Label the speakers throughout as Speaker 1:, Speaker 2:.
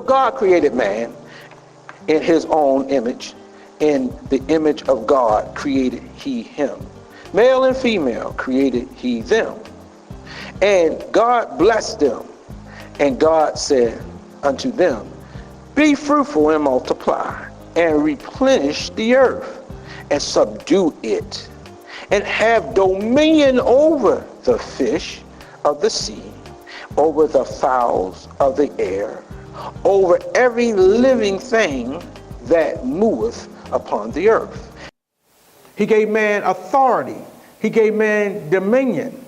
Speaker 1: God created man in his own image. In the image of God created he him. Male and female created he them. And God blessed them. And God said unto them, be fruitful and multiply, and replenish the earth, and subdue it, and have dominion over the fish of the sea, over the fowls of the air, over every living thing that moveth upon the earth. He gave man authority. He gave man dominion.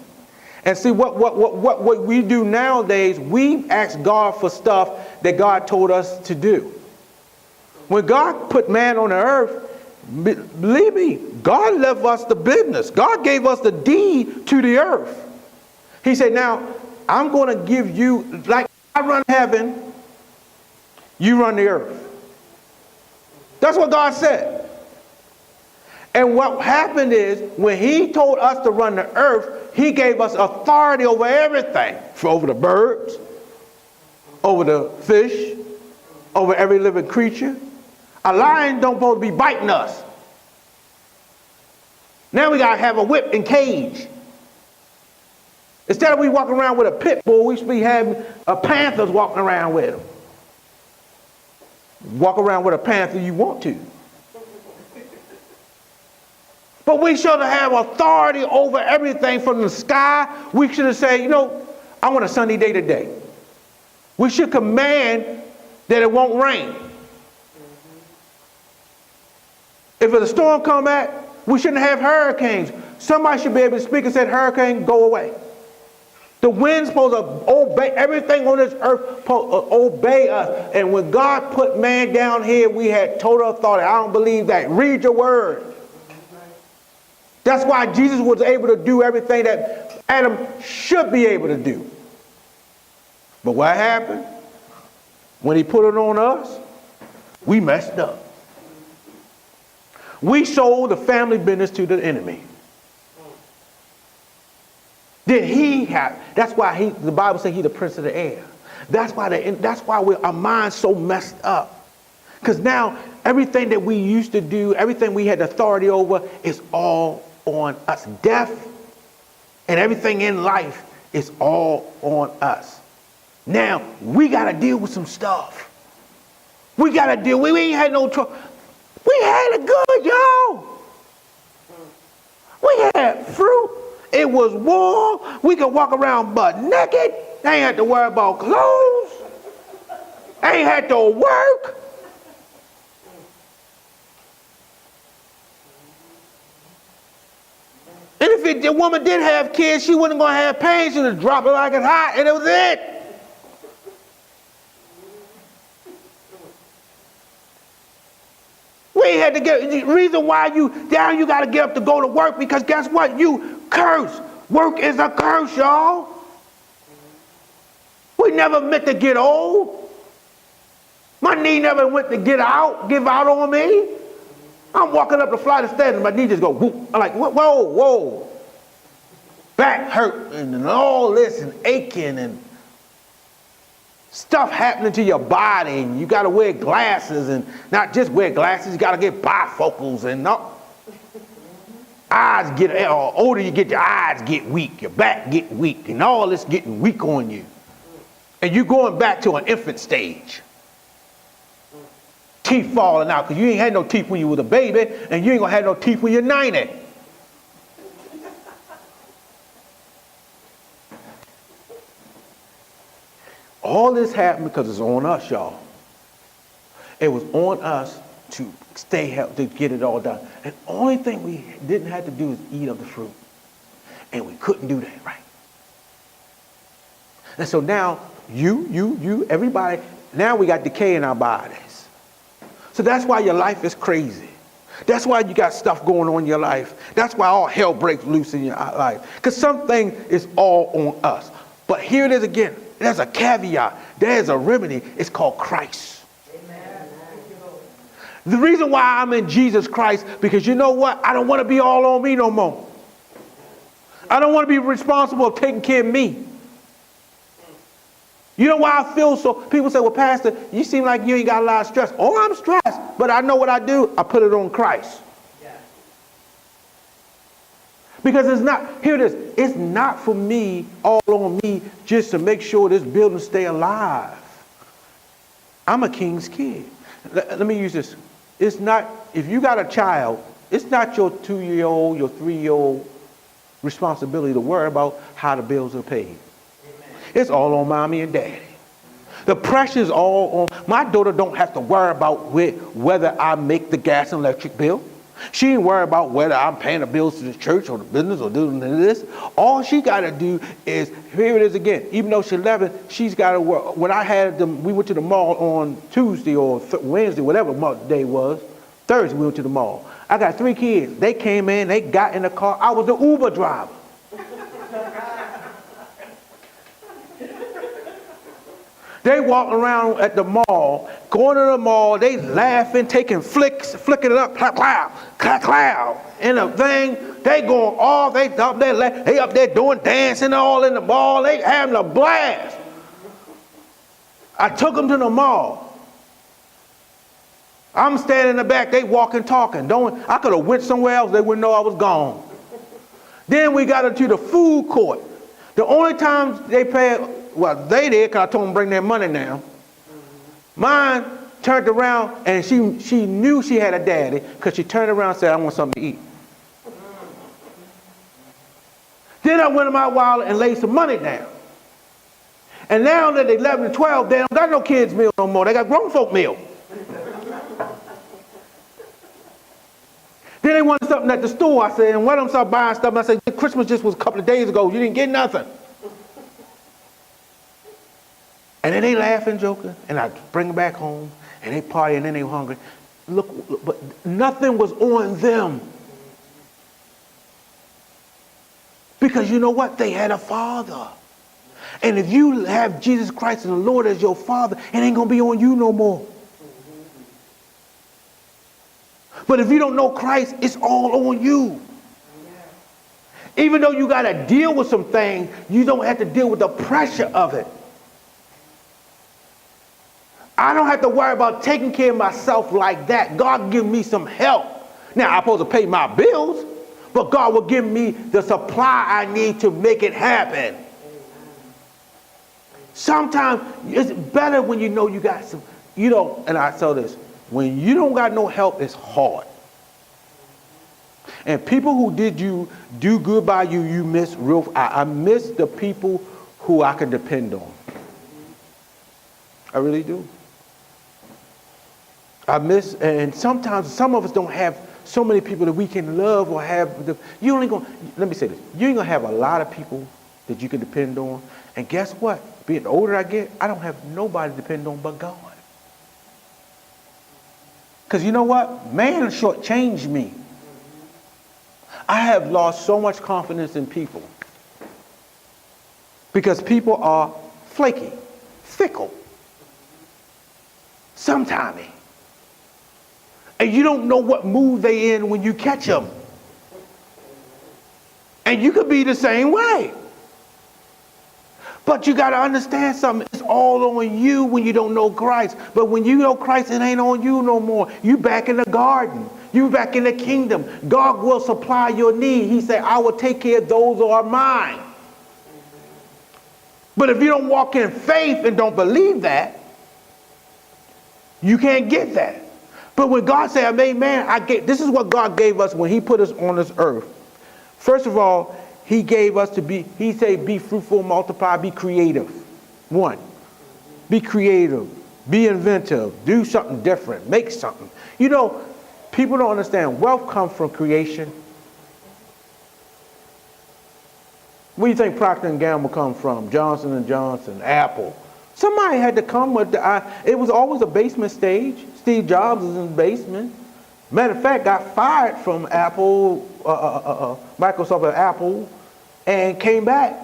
Speaker 1: And see, what we do nowadays, we ask God for stuff that God told us to do. When God put man on the earth, believe me, God left us the business. God gave us the deed to the earth. He said, now, I'm going to give you, like I run heaven, you run the earth. That's what God said. And what happened is, when he told us to run the earth, he gave us authority over everything. Over the birds, over the fish, over every living creature. A lion don't supposed to be biting us. Now we got to have a whip and cage. Instead of we walking around with a pit bull, we should be having panthers walking around with them. Walk around with a panther you want to. But we should have authority over everything from the sky. We should have said, you know, I want a sunny day today. We should command that it won't rain. If a storm come back, we shouldn't have hurricanes. Somebody should be able to speak and say, hurricane, go away. The wind's supposed to obey, everything on this earth supposed to obey us. And when God put man down here, we had total authority. I don't believe that. Read your word. That's why Jesus was able to do everything that Adam should be able to do. But what happened? When he put it on us, we messed up. We sold the family business to the enemy. Did he have? That's why the Bible says he's the prince of the air. That's why our mind's so messed up. Because now everything that we used to do, everything we had authority over, is all on us. Death and everything in life is all on us. Now we got to deal with some stuff. We got to deal. We ain't had no trouble. We had it good, y'all. We had fruit. It was warm. We could walk around butt naked. Ain't had to worry about clothes. Ain't had to work. And if the woman did have kids, she wasn't going to have pain. She would just drop it like it's hot, and it was it. We had to get, the reason why you got to get up to go to work, because guess what? You curse. Work is a curse, y'all. We never meant to get old. My knee never went to give out on me. I'm walking up the flight of stairs and my knee just go whoop. I'm like, whoa. Back hurt and all this and aching and stuff happening to your body, and you got to wear glasses, and not just wear glasses, you got to get bifocals, and eyes get, older you get, your eyes get weak, your back get weak, and all this getting weak on you. And you going back to an infant stage. Teeth falling out, because you ain't had no teeth when you was a baby, and you ain't gonna have no teeth when you're 90. All this happened because it's on us, y'all. It was on us to stay healthy, to get it all done. And the only thing we didn't have to do is eat of the fruit. And we couldn't do that, right? And so now, you, everybody, now we got decay in our bodies. So that's why your life is crazy. That's why you got stuff going on in your life. That's why all hell breaks loose in your life. Because something is all on us. But here it is again. There's a caveat. There's a remedy. It's called Christ. Amen. The reason why I'm in Jesus Christ, because you know what? I don't want to be all on me no more. I don't want to be responsible for taking care of me.
Speaker 2: You know why I feel so? People say, well, Pastor, you seem like you ain't got a lot of stress. Oh, I'm stressed. But I know what I do. I put it on Christ. Yeah. Because it's not, hear this, it's not for me, all on me, just to make sure this building stay alive. I'm a king's kid. Let me use this. It's not, if you got a child, it's not your 2-year-old, your 3-year-old responsibility to worry about how the bills are paid. Amen. It's all on mommy and daddy. The pressure's all on. My daughter don't have to worry about whether I make the gas and electric bill. She ain't worry about whether I'm paying the bills to the church or the business or doing this. All she got to do is, here it is again, even though she's 11, she's got to work. When I had them, we went to the mall on Tuesday or Wednesday, whatever day was, Thursday we went to the mall. I got 3 kids. They came in, they got in the car. I was the Uber driver. They walking around at the mall, going to the mall, they laughing, taking flicks, flicking it up, clap, clap, clap, clap. And the thing, they going off, they up there doing dancing all in the mall, they having a blast. I took them to the mall. I'm standing in the back, they walking, talking. I could have went somewhere else, they wouldn't know I was gone. Then we got into the food court. The only time they paid, well, they did, because I told them to bring their money now. Mine turned around, and she knew she had a daddy, because she turned around and said, I want something to eat. Then I went in my wallet and laid some money down. And now that they're 11 and 12, they don't got no kids' meal no more. They got grown folk meal. Then they wanted something at the store. I said, and one of them started buying stuff. And I said, Christmas just was a couple of days ago. You didn't get nothing. And then they laughing, joking, and I bring them back home, and they party, and then they were hungry. Look, but nothing was on them. Because you know what? They had a father. And if you have Jesus Christ and the Lord as your father, it ain't going to be on you no more. But if you don't know Christ, it's all on you. Even though you got to deal with some things, you don't have to deal with the pressure of it. I don't have to worry about taking care of myself like that. God give me some help. Now, I'm supposed to pay my bills, but God will give me the supply I need to make it happen. Sometimes it's better when you know you got some, and I tell this, when you don't got no help, it's hard. And people who did you do good by you, you miss real. I miss the people who I can depend on. I really do. I miss, and sometimes some of us don't have so many people that we can love or have. Let me say this. You ain't gonna have a lot of people that you can depend on. And guess what? Being older I get, I don't have nobody to depend on but God. Because you know what? Man shortchanged me. I have lost so much confidence in people. Because people are flaky, fickle, sometimey. And you don't know what mood they in when you catch them. And you could be the same way. But you got to understand something. It's all on you when you don't know Christ. But when you know Christ, it ain't on you no more. You back in the garden. You back in the kingdom. God will supply your need. He said, I will take care of those who are mine. But if you don't walk in faith and don't believe that, you can't get that. But when God said, I made man, this is what God gave us when he put us on this earth. First of all, he gave us he said, be fruitful, multiply, be creative. 1, be creative, be inventive, do something different, make something. People don't understand, wealth comes from creation. Where do you think Procter & Gamble come from? Johnson & Johnson, Apple. Somebody had to come with it was always a basement stage. Steve Jobs was in the basement. Matter of fact, got fired from Apple, Microsoft and Apple, and came back.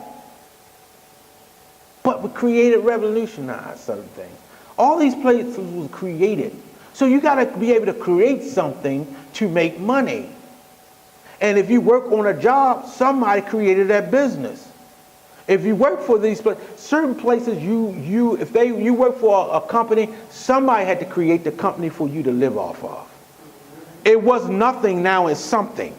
Speaker 2: But we created, revolutionized certain things. All these places was created. So you got to be able to create something to make money. And if you work on a job, somebody created that business. If you work for these certain places, you work for a company, somebody had to create the company for you to live off of. It was nothing, now it's something.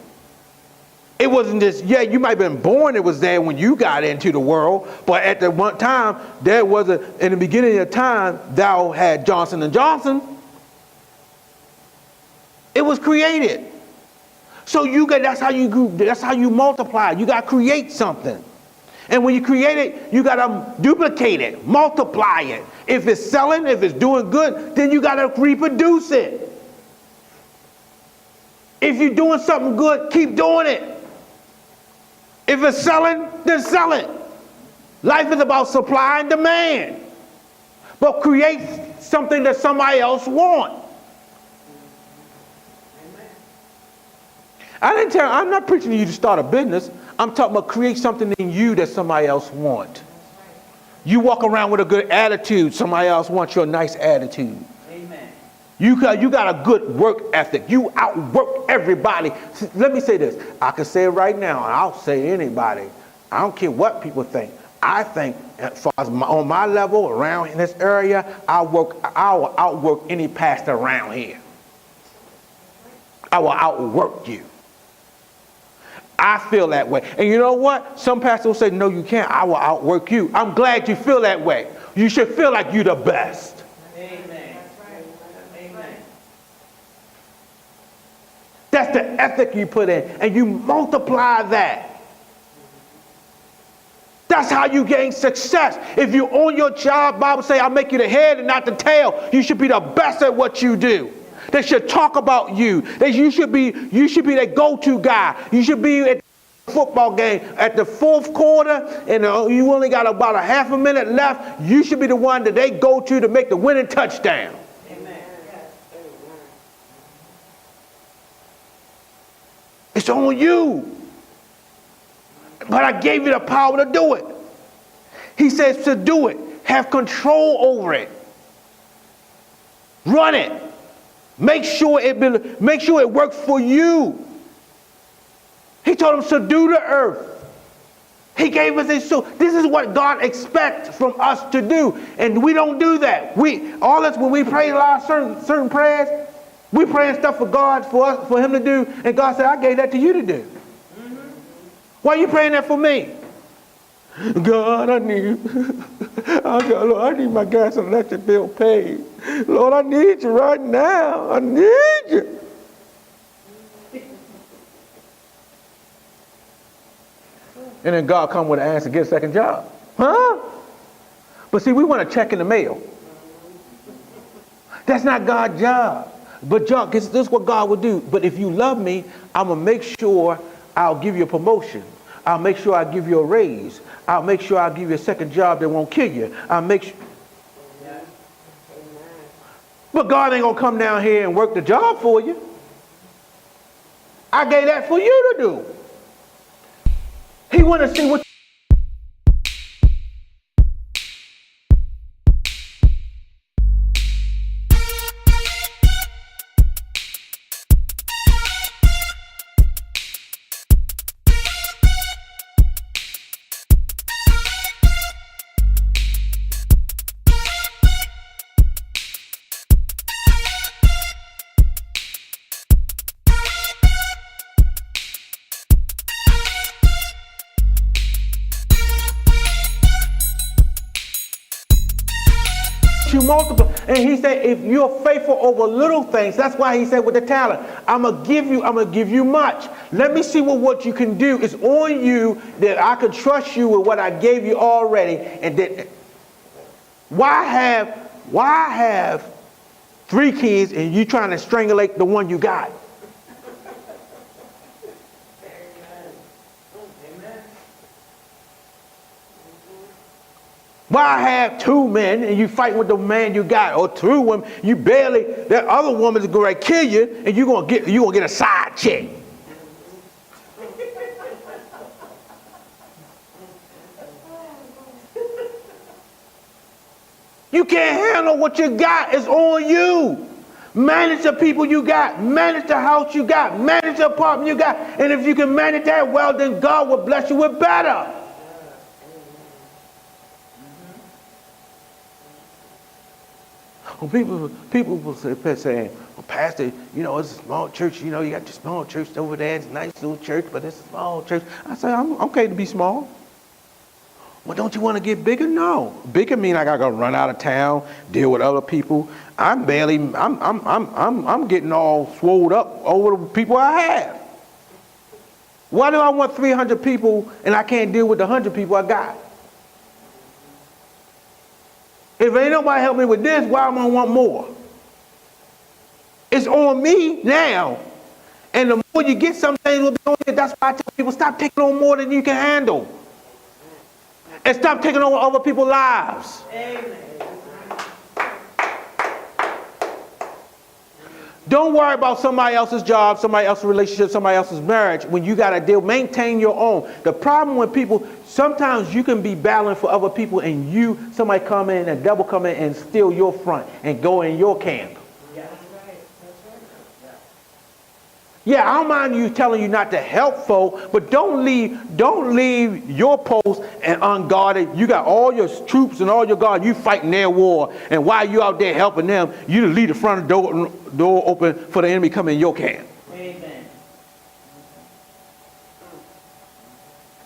Speaker 2: It wasn't just, yeah, you might have been born, it was there when you got into the world, but at the one time, in the beginning of time, thou had Johnson & Johnson. It was created. So that's how you grew, that's how you multiply. You got to create something. And when you create it, you got to duplicate it, multiply it. If it's selling, if it's doing good, then you got to reproduce it. If you're doing something good, keep doing it. If it's selling, then sell it. Life is about supply and demand. But create something that somebody else wants. I'm not preaching to you to start a business. I'm talking about create something in you that somebody else wants. You walk around with a good attitude, somebody else wants your nice attitude. Amen. You got a good work ethic. You outwork everybody. Let me say this. I can say it right now, and I'll say anybody. I don't care what people think. I think, as far as on my level, around in this area, I will outwork any pastor around here. I will outwork you. I feel that way. And you know what? Some pastors will say, no, you can't. I will outwork you. I'm glad you feel that way. You should feel like you're the best. Amen. Amen. That's the ethic you put in. And you multiply that. That's how you gain success. If you're on your job, Bible say, I'll make you the head and not the tail. You should be the best at what you do. They should talk about you. You should be the go-to guy. You should be at the football game at the fourth quarter, and you only got about a half a minute left. You should be the one that they go to make the winning touchdown. Amen. It's on you. But I gave you the power to do it. He says to do it. Have control over it. Run it. Make sure it works for you. He told him, subdue the earth. He gave us this. So this is what God expects from us to do. And we don't do that. When we pray a lot of certain prayers, we praying stuff for God, for him to do. And God said, I gave that to you to do. Mm-hmm. Why are you praying that for me? God, I need my gas and electric bill paid. Lord, I need you right now. I need you. And then God come with an answer, get a second job. Huh? But see, we want to check in the mail. That's not God's job. But John, this is what God would do. But if you love me, I'm going to make sure I'll give you a promotion. I'll make sure I give you a raise. I'll make sure I'll give you a second job that won't kill you. I'll make sure. But God ain't going to come down here and work the job for you. I gave that for you to do. He want to see what. You multiply. And he said, if you're faithful over little things, that's why he said with the talent, I'm gonna give you much. Let me see what you can do. It's on you that I can trust you with what I gave you already. And that why have 3 kids and you trying to strangulate the one you got? Why have 2 men and you fight with the man you got, or 2 women, that other woman's going to kill you, and you're gonna get a side chick. You can't handle what you got. It's on you. Manage the people you got. Manage the house you got. Manage the apartment you got. And if you can manage that well, then God will bless you with better. Well, people will say, well, Pastor, it's a small church. You got your small church over there. It's a nice little church, but it's a small church. I say, I'm okay to be small. Well, don't you want to get bigger? No. Bigger mean I got to run out of town, deal with other people. I'm getting all swolled up over the people I have. Why do I want 300 people and I can't deal with the 100 people I got? If ain't nobody help me with this, why am I want more? It's on me now. And the more you get, some things will be on you. That's why I tell people, stop taking on more than you can handle. And stop taking over other people's lives. Amen. Don't worry about somebody else's job, somebody else's relationship, somebody else's marriage when you got to deal. Maintain your own. The problem with people, sometimes you can be battling for other people and somebody come in, a devil come in and steal your front and go in your camp. Yeah, I don't mind you telling you not to help folk, but don't leave your post and unguarded. You got all your troops and all your guards, you fighting their war, and while you out there helping them, you leave the front door open for the enemy coming in your camp. Amen.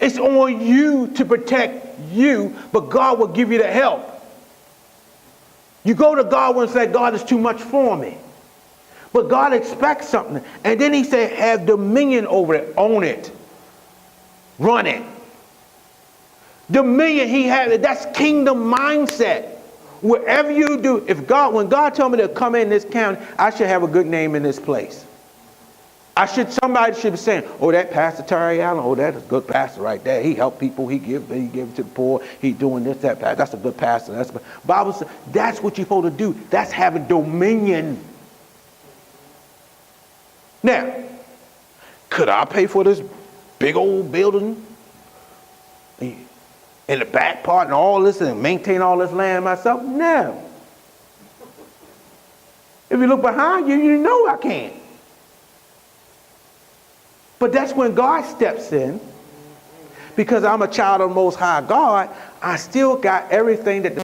Speaker 2: It's on you to protect you, but God will give you the help. You go to God and say, God, is too much for me. But God expects something. And then he said, have dominion over it, own it, run it. Dominion, he had it. That's kingdom mindset. Wherever you do, when God told me to come in this county, I should have a good name in this place. Somebody should be saying, oh, that Pastor Terry Allen, oh, that's a good pastor right there. He helped people, he give to the poor, he doing this, that, that's a good pastor. Bible says that's what you're supposed to do. That's having dominion. Now, could I pay for this big old building in the back part and all this and maintain all this land myself? No. If you look behind you, you know I can't. But that's when God steps in. Because I'm a child of the Most High God, I still got everything that the